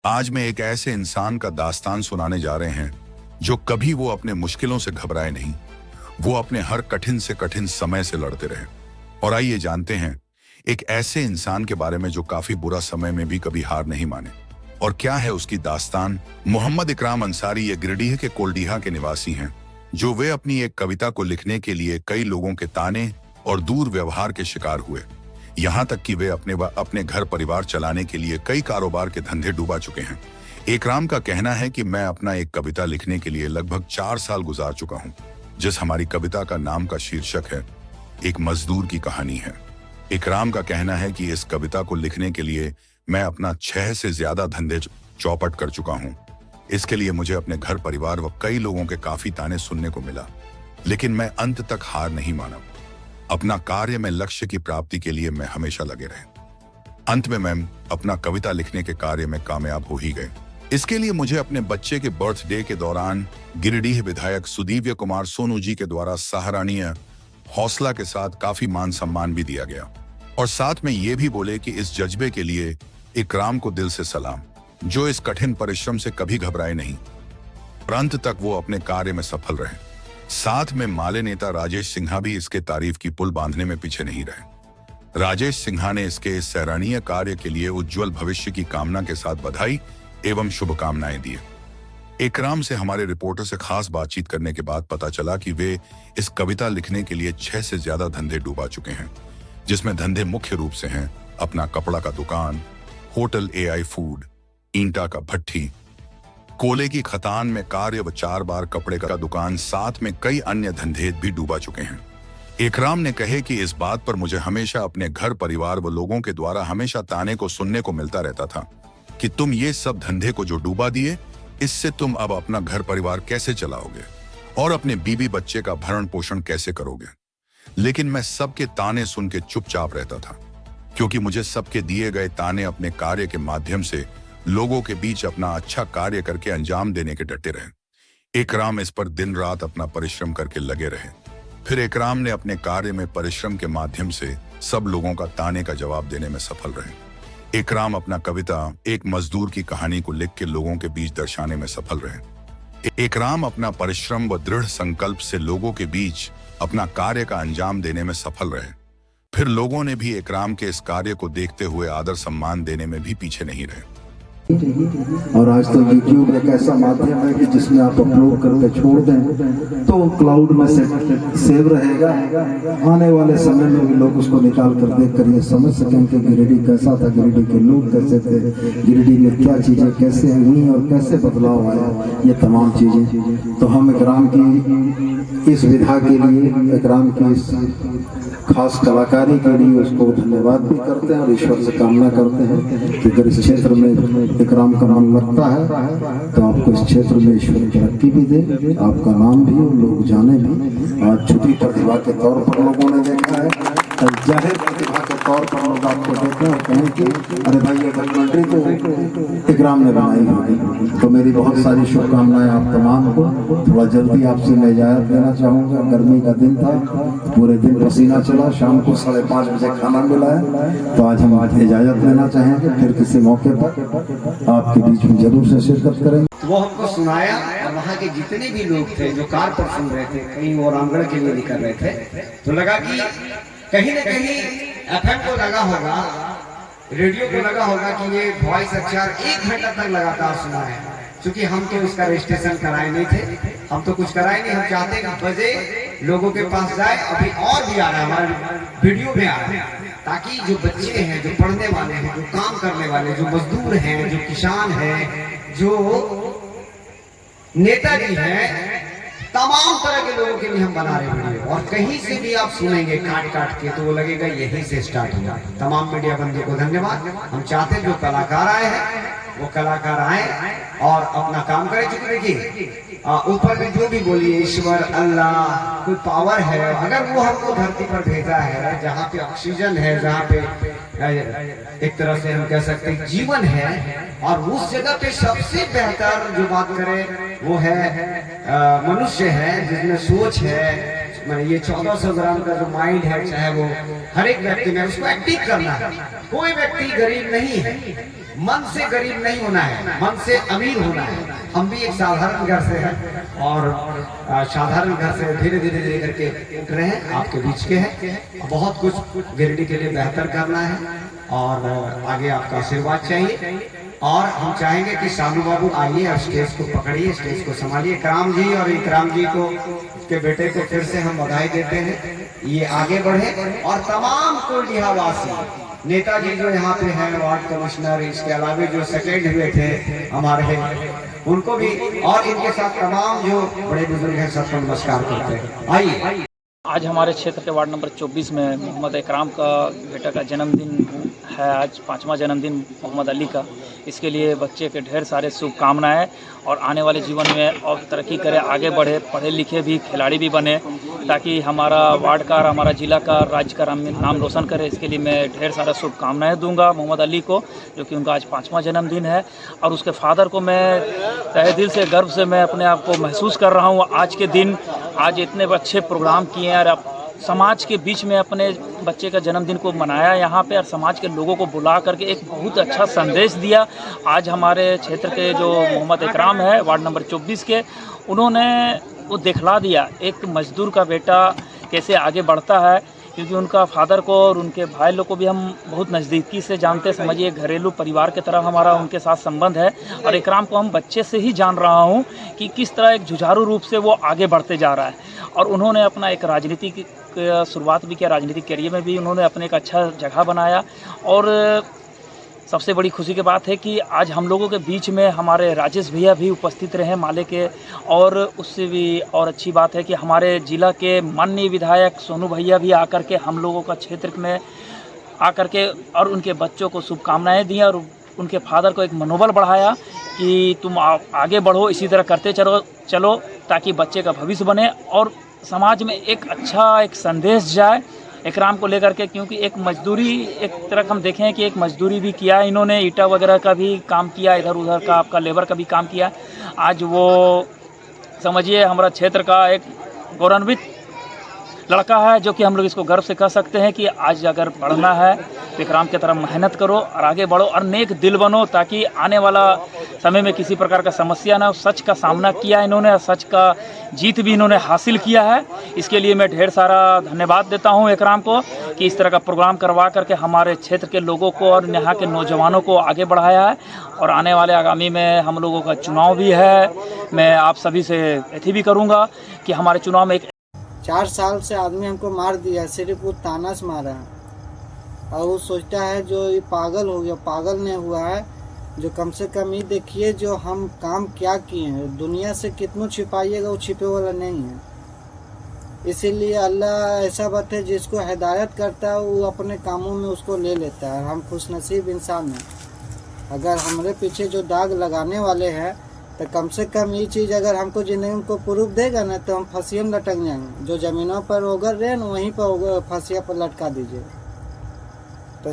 आज मैं एक ऐसे इंसान का दास्तान सुनाने जा रहे हैं जो कभी वो अपने मुश्किलों से घबराए नहीं। वो अपने हर कठिन से कठिन समय से लड़ते रहे। और आइए जानते हैं एक ऐसे इंसान के बारे में जो काफी बुरा समय में भी कभी हार नहीं माने। और क्या है उसकी दास्तान। मोहम्मद इकराम अंसारी ये गिरिडीह के कोल्डीहा के निवासी हैं, जो वे अपनी एक कविता को लिखने के लिए कई लोगों के ताने और दूर व्यवहार के शिकार हुए। यहाँ तक कि वे अपने घर परिवार चलाने के लिए कई कारोबार के धंधे डूबा चुके हैं। इकराम का कहना है कि मैं अपना एक कविता लिखने के लिए लगभग 4 साल गुजार चुका हूँ, जिस हमारी कविता का नाम का शीर्षक है एक मजदूर की कहानी है। इकराम का कहना है कि इस कविता को लिखने के लिए मैं अपना 6 से ज्यादा धंधे चौपट कर चुका हूँ। इसके लिए मुझे अपने घर परिवार व कई लोगों के काफी ताने सुनने को मिला, लेकिन मैं अंत तक हार नहीं माना। अपना कार्य में लक्ष्य की प्राप्ति के लिए मैं हमेशा लगे रहे। अंत में मैं अपना कविता लिखने के कार्य में कामयाब हो ही गए। इसके लिए मुझे अपने बच्चे के बर्थडे के दौरान गिरिडीह विधायक सुदीव्य कुमार सोनू जी के द्वारा सराहनीय हौसला के साथ काफी मान सम्मान भी दिया गया। और साथ में ये भी बोले कि इस जज्बे के लिए इकराम को दिल से सलाम, जो इस कठिन परिश्रम से कभी घबराए नहीं और अंत तक वो अपने कार्य में सफल रहे। साथ में माले नेता राजेश सिन्हा भी इसके तारीफ की पुल बांधने में पीछे नहीं रहे। राजेश सिन्हा ने इसके इस सराहनीय कार्य के लिए उज्जवल भविष्य की कामना के साथ बधाई एवं शुभकामनाएं दी। इकराम से हमारे रिपोर्टर से खास बातचीत करने के बाद पता चला कि वे इस कविता लिखने के लिए 6 से ज्यादा धंधे डूबा चुके हैं, जिसमें धंधे मुख्य रूप से हैं अपना कपड़ा का दुकान, होटल AI फूड, ईंटा का भट्ठी, कोले की खदान में कार्य व 4 बार कपड़े का दुकान, साथ में कई अन्य धंधे भी डूबा चुके हैं। इकराम ने कहे कि इस बात पर मुझे हमेशा अपने घर परिवार व लोगों के द्वारा हमेशा ताने को सुनने को मिलता रहता था कि तुम ये सब धंधे को जो डूबा दिए, इससे तुम अब अपना घर परिवार कैसे चलाओगे और अपने बीबी बच्चे का भरण पोषण कैसे करोगे। लेकिन मैं सबके ताने सुन के चुपचाप रहता था, क्योंकि मुझे सबके दिए गए ताने अपने कार्य के माध्यम से लोगों के बीच अपना अच्छा कार्य करके अंजाम देने के डटे रहे। इकराम इस पर दिन रात अपना परिश्रम करके लगे रहे। फिर इकराम ने अपने कार्य में परिश्रम के माध्यम से सब लोगों का ताने का जवाब देने में सफल रहे। इकराम अपना कविता एक मजदूर की कहानी को लिख के लोगों के बीच दर्शाने में सफल रहे। इकराम अपना परिश्रम व दृढ़ संकल्प से लोगों के बीच अपना कार्य का अंजाम देने में सफल रहे। फिर लोगों ने भी इकराम के इस कार्य को देखते हुए आदर सम्मान देने में भी पीछे नहीं रहे। और आज तो YouTube एक ऐसा माध्यम है कि जिसमें आप अपलोड करके छोड़ दें तो क्लाउड में सेव रहेगा। आने वाले समय में भी लोग उसको निकाल कर देख कर ये समझ सकें कि गिरिडीह कैसा था, गिरिडीह के लोग कैसे थे, गिरिडीह में क्या चीजें कैसे हुई और कैसे बदलाव आया, ये तमाम चीजें। तो हम इकराम की इस विधा के लिए, इकराम की इस खास कलाकारी के लिए उसको धन्यवाद भी करते हैं और ईश्वर से कामना करते हैं कि अगर इस क्षेत्र में इकराम का मन लगता है तो आपको इस क्षेत्र में ईश्वर तरक्की भी दे, आपका नाम भी और लोग जाने भी। आज छुट्टी प्रतिभा के तौर पर लोगों ने देखा है, जाहिर प्रतिभा के तौर पर लोग आपको देखते हैं और कहें कि अरे भाई ये डॉक्यूमेंट्री तो इकराम ने बनाई होगी। तो मेरी बहुत सारी शुभकामनाएं आप तमाम को। थोड़ा जल्दी आपसे मैं इजाजत देना चाहूँगा। गर्मी का दिन था, पूरे दिन पसीना चला, शाम को 5:30 बजे खाना मिला है, तो आज हम इजाजत लेना चाहेंगे। फिर किसी मौके पर आपके बीच में जरूर से शिरकत करेंगे। वो हमको सुनाया और वहाँ के जितने भी लोग थे जो कार पर सुन रहे थे, कहीं वो रामगढ़ के लिए निकल रहे थे, तो लगा कि कहीं न कहीं FM को लगा होगा, रेडियो को लगा होगा कि ये वॉइस अच्छा 1 घंटा तक लगातार सुना है। क्योंकि हम तो उसका रजिस्ट्रेशन कराए नहीं थे, हम तो कुछ कराए नहीं। हम चाहते हैं कि बजे लोगों के पास जाए। अभी और भी आ रहा है, हमारे वीडियो में आ रहा है, ताकि जो बच्चे हैं, जो पढ़ने वाले हैं, जो काम करने वाले, जो मजदूर हैं, जो किसान हैं, जो नेताजी हैं, तमाम तरह के लोगों के लिए हम बना रहे वीडियो। और कहीं से भी आप सुनेंगे काट काट के तो वो लगेगा यहीं से स्टार्ट हुआ। तमाम मीडिया बंधुओं को धन्यवाद। हम चाहते हैं जो कलाकार आए हैं वो कलाकार आए और अपना काम करें। क्योंकि देखिए ऊपर में जो भी बोलिए, ईश्वर, अल्लाह, कोई पावर है, अगर वो हमको धरती पर भेजा है जहाँ पे ऑक्सीजन है, जहाँ पे एक तरह से हम कह सकते हैं जीवन है, और उस जगह पे सबसे बेहतर जो बात करें वो है मनुष्य है, जिसमें सोच है। ये 1400 ग्राम का जो माइंड है, चाहे वो हर एक व्यक्ति में उसको एक्टिव करना है। कोई व्यक्ति गरीब नहीं है, मन से गरीब नहीं होना है, मन से अमीर होना है। हम भी एक साधारण घर से हैं और साधारण घर से धीरे धीरे धीरे करके उठ रहे हैं, आपके बीच के हैं। बहुत कुछ गिरिडीह के लिए बेहतर करना है और आगे आपका आशीर्वाद चाहिए। और हम चाहेंगे कि सालू बाबू आइए और स्टेज को पकड़िए, स्टेज को संभालिए। इकराम जी और इकराम जी को के बेटे को फिर से हम बधाई देते हैं, ये आगे बढ़े। और तमाम कुलडीहा वासी, नेताजी जो यहाँ पे हैं, वार्ड कमिश्नर, इसके अलावा जो सेकेंड हुए थे हमारे, उनको भी और इनके साथ तमाम जो बड़े बुजुर्ग हैं सबको नमस्कार करते हैं। आइए। आज हमारे क्षेत्र के वार्ड नंबर 24 में मोहम्मद इकराम का बेटा का जन्मदिन है। आज 5वां जन्मदिन मोहम्मद अली का। इसके लिए बच्चे के ढेर सारे शुभकामनाएं और आने वाले जीवन में और तरक्की करे, आगे बढ़े, पढ़े लिखे भी, खिलाड़ी भी बने, ताकि हमारा वार्ड का, हमारा ज़िला का, राज्य का नाम रोशन करे। इसके लिए मैं ढेर सारा शुभकामनाएं दूंगा मोहम्मद अली को, जो कि उनका आज 5वां जन्मदिन है। और उसके फादर को मैं तहे दिल से, गर्व से मैं अपने आप को महसूस कर रहा हूँ। आज के दिन, आज इतने अच्छे प्रोग्राम किए हैं और समाज के बीच में अपने बच्चे का जन्मदिन को मनाया यहाँ पे, और समाज के लोगों को बुला करके एक बहुत अच्छा संदेश दिया। आज हमारे क्षेत्र के जो मोहम्मद इकराम है, वार्ड नंबर 24 के, उन्होंने वो दिखला दिया एक मजदूर का बेटा कैसे आगे बढ़ता है। क्योंकि उनका फादर को और उनके भाई लोग को भी हम बहुत नज़दीकी से जानते, समझिए घरेलू परिवार की तरह हमारा उनके साथ संबंध है। और इकराम को हम बच्चे से ही जान रहा हूँ कि किस तरह एक जुझारू रूप से वो आगे बढ़ते जा रहा है। और उन्होंने अपना एक राजनीति की शुरुआत भी किया, राजनीतिक करियर में भी उन्होंने अपने एक अच्छा जगह बनाया। और सबसे बड़ी खुशी की बात है कि आज हम लोगों के बीच में हमारे राजेश भैया भी उपस्थित रहे माले के। और उससे भी और अच्छी बात है कि हमारे ज़िला के माननीय विधायक सोनू भैया भी आकर के हम लोगों का क्षेत्र में आकर के और उनके बच्चों को शुभकामनाएं दी और उनके फादर को एक मनोबल बढ़ाया कि तुम आगे बढ़ो, इसी तरह करते चलो ताकि बच्चे का भविष्य बने और समाज में एक अच्छा एक संदेश जाए इकराम को लेकर के। क्योंकि एक मजदूरी, एक तरह हम देखें कि एक मजदूरी भी किया इन्होंने, ईटा वगैरह का भी काम किया, इधर उधर का आपका लेबर का भी काम किया। आज वो समझिए हमारा क्षेत्र का एक गौरवान्वित लड़का है, जो कि हम लोग इसको गर्व से कह सकते हैं कि आज अगर बढ़ना है तो इकराम की तरफ मेहनत करो और आगे बढ़ो और नेक दिल बनो, ताकि आने वाला समय में किसी प्रकार का समस्या ना हो। सच का सामना किया इन्होंने और सच का जीत भी इन्होंने हासिल किया है। इसके लिए मैं ढेर सारा धन्यवाद देता हूं इकराम को कि इस तरह का प्रोग्राम करवा करके हमारे क्षेत्र के लोगों को और यहाँ के नौजवानों को आगे बढ़ाया है। और आने वाले आगामी में हम लोगों का चुनाव भी है। मैं आप सभी से यही भी करूँगा कि हमारे चुनाव में 4 साल से आदमी हमको मार दिया, सिर्फ वो ताना से मारा है। और वो सोचता है जो ये पागल हो गया, पागल नहीं हुआ है। जो कम से कम ये देखिए जो हम काम क्या किए हैं, दुनिया से कितना छिपाइएगा वो छिपे वाला नहीं है। इसीलिए अल्लाह ऐसा बात है, जिसको हिदायत करता है वो अपने कामों में उसको ले लेता है। हम खुशनसीब इंसान हैं। अगर हमारे पीछे जो दाग लगाने वाले हैं तो कम से कम ये चीज़ अगर हमको ज़िंदगी को प्रूफ देगा ना तो हम फांसियों में लटक जाएंगे। जो ज़मीनों पर उगर रहे ना वहीं पर फांसिया पर लटका दीजिए। तो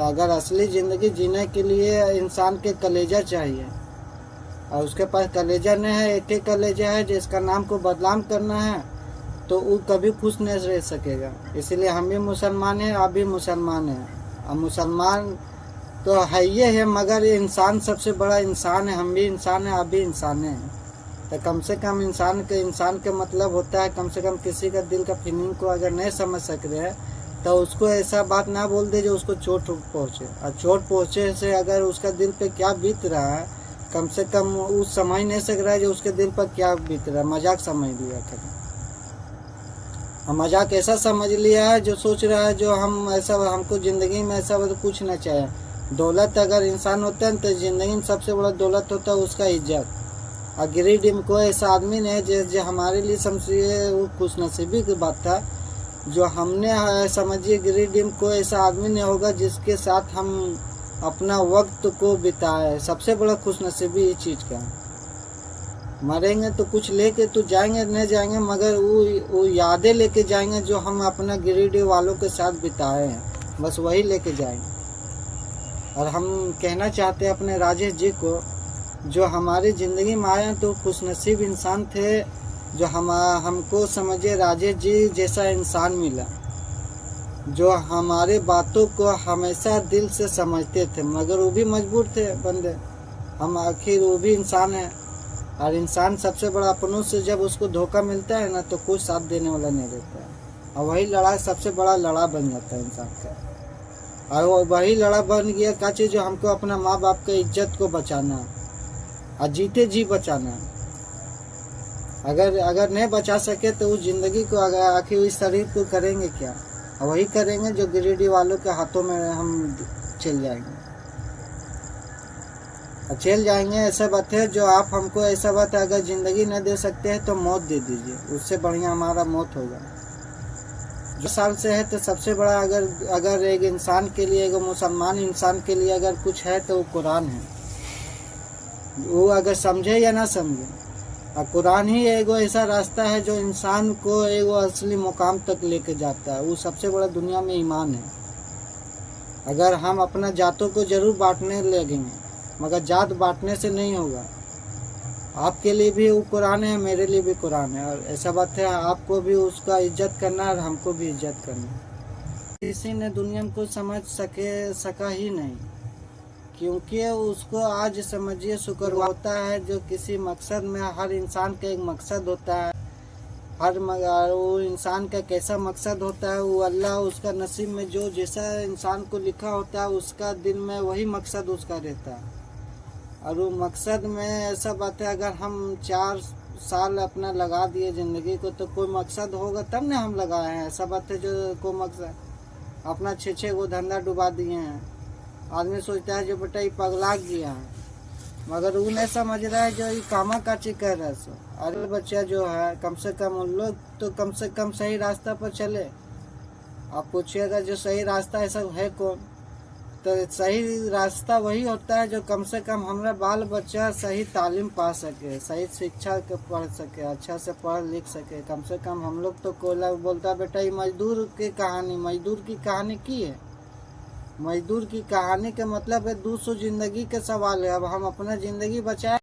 अगर असली ज़िंदगी जीने के लिए इंसान के कलेजा चाहिए और उसके पास कलेजा नहीं है, एक ही कलेजा है जिसका नाम को बदनाम करना है, तो वो कभी खुश नहीं रह सकेगा। इसलिए हम भी मुसलमान हैं, आप भी मुसलमान हैं। और मुसलमान तो है ये है, मगर इंसान सबसे बड़ा इंसान है। हम भी इंसान हैं, आप भी इंसान हैं। तो कम से कम इंसान के मतलब होता है कम से कम किसी का दिल का फीलिंग को अगर नहीं समझ सक रहे हैं तो उसको ऐसा बात ना बोल दे जो उसको चोट पहुँचे। और चोट पहुँचे से अगर उसका दिल पे क्या बीत रहा है, कम से कम वो समझ नहीं सक रहा है जो उसके दिल पर क्या बीत रहा है। मजाक समझ लिया करें, मजाक ऐसा समझ लिया है जो सोच रहा है जो हम ऐसा, हमको ज़िंदगी में ऐसा कुछ ना चाहिए। दौलत अगर इंसान होता है तो ज़िंदगी में सबसे बड़ा दौलत होता है उसका इज्जत। और गिरिडीह में कोई ऐसा आदमी नहीं जो हमारे लिए समझिए वो खुशनसीबी की बात था जो हमने समझिए गिरिडीह में कोई ऐसा आदमी नहीं होगा जिसके साथ हम अपना वक्त को बिताए। सबसे बड़ा खुशनसीबी ये चीज़ का। मरेंगे तो कुछ लेके तो जाएंगे नहीं जाएंगे, मगर वो यादें लेके जाएंगे जो हम अपना गिरिडीह वालों के साथ बिताए हैं, बस वही लेके जाएंगे। और हम कहना चाहते हैं अपने राजेश जी को, जो हमारी ज़िंदगी में आए तो खुशनसीब इंसान थे जो हमको समझिए राजेश जी जैसा इंसान मिला जो हमारे बातों को हमेशा दिल से समझते थे, मगर वो भी मजबूर थे बंदे। हम आखिर वो भी इंसान है, और इंसान सबसे बड़ा अपनों से जब उसको धोखा मिलता है ना, तो कोई साथ देने वाला नहीं रहता है, और वही लड़ा सबसे बड़ा लड़ा बन जाता है इंसान का। और वही लड़ा बन गया का चीज़ जो हमको अपना माँ बाप के इज्जत को बचाना और जीते जी बचाना। अगर नहीं बचा सके तो उस जिंदगी को आखिर इस शरीर को करेंगे क्या? और वही करेंगे जो गिरिडीह वालों के हाथों में हम चल जाएंगे। चल जाएंगे ऐसा बात है जो आप हमको ऐसा बात है, अगर ज़िंदगी न दे सकते हैं तो मौत दे दीजिए, उससे बढ़िया हमारा मौत होगा। जो साल से है तो सबसे बड़ा अगर एक इंसान के लिए, एक मुसलमान इंसान के लिए अगर कुछ है तो वो कुरान है। वो अगर समझे या ना समझे, और कुरान ही एगो ऐसा रास्ता है जो इंसान को एगो असली मुकाम तक लेके जाता है। वो सबसे बड़ा दुनिया में ईमान है। अगर हम अपना जातों को जरूर बांटने लगेंगे, मगर जात बांटने से नहीं होगा। आपके लिए भी वो कुरान है, मेरे लिए भी कुरान है, और ऐसा बात है आपको भी उसका इज्जत करना और हमको भी इज्जत करना। किसी ने दुनिया को समझ सका ही नहीं, क्योंकि उसको आज समझिए शुक्र होता है जो किसी मकसद में, हर इंसान का एक मकसद होता है। वो इंसान का कैसा मकसद होता है, वो अल्लाह उसका नसीब में जो जैसा इंसान को लिखा होता है उसका दिल में वही मकसद उसका रहता है। और वो मकसद में ऐसा बात है, अगर हम 4 साल अपना लगा दिए ज़िंदगी को तो कोई मकसद होगा तब ना हम लगाए हैं। ऐसा बात है जो कोई मकसद, अपना 6 गो धंधा डुबा दिए हैं। आदमी सोचता है जो बेटा ये पगला गया है, मगर वो नहीं समझ रहा है जो ये कामा काची कर रहा है। अरे बच्चा जो है कम से कम उन लोग तो कम से कम सही रास्ता पर चले। आप पूछिएगा जो सही रास्ता ऐसा है कौन, तो सही रास्ता वही होता है जो कम से कम हमारा बाल बच्चा सही तालीम पा सके, सही शिक्षा पढ़ सके, अच्छा से पढ़ लिख सके। कम से कम हम लोग तो कोयला बोलता बेटा ये मजदूर की कहानी की है। मजदूर की कहानी का मतलब है 200 जिंदगी का सवाल है। अब हम अपना जिंदगी बचाए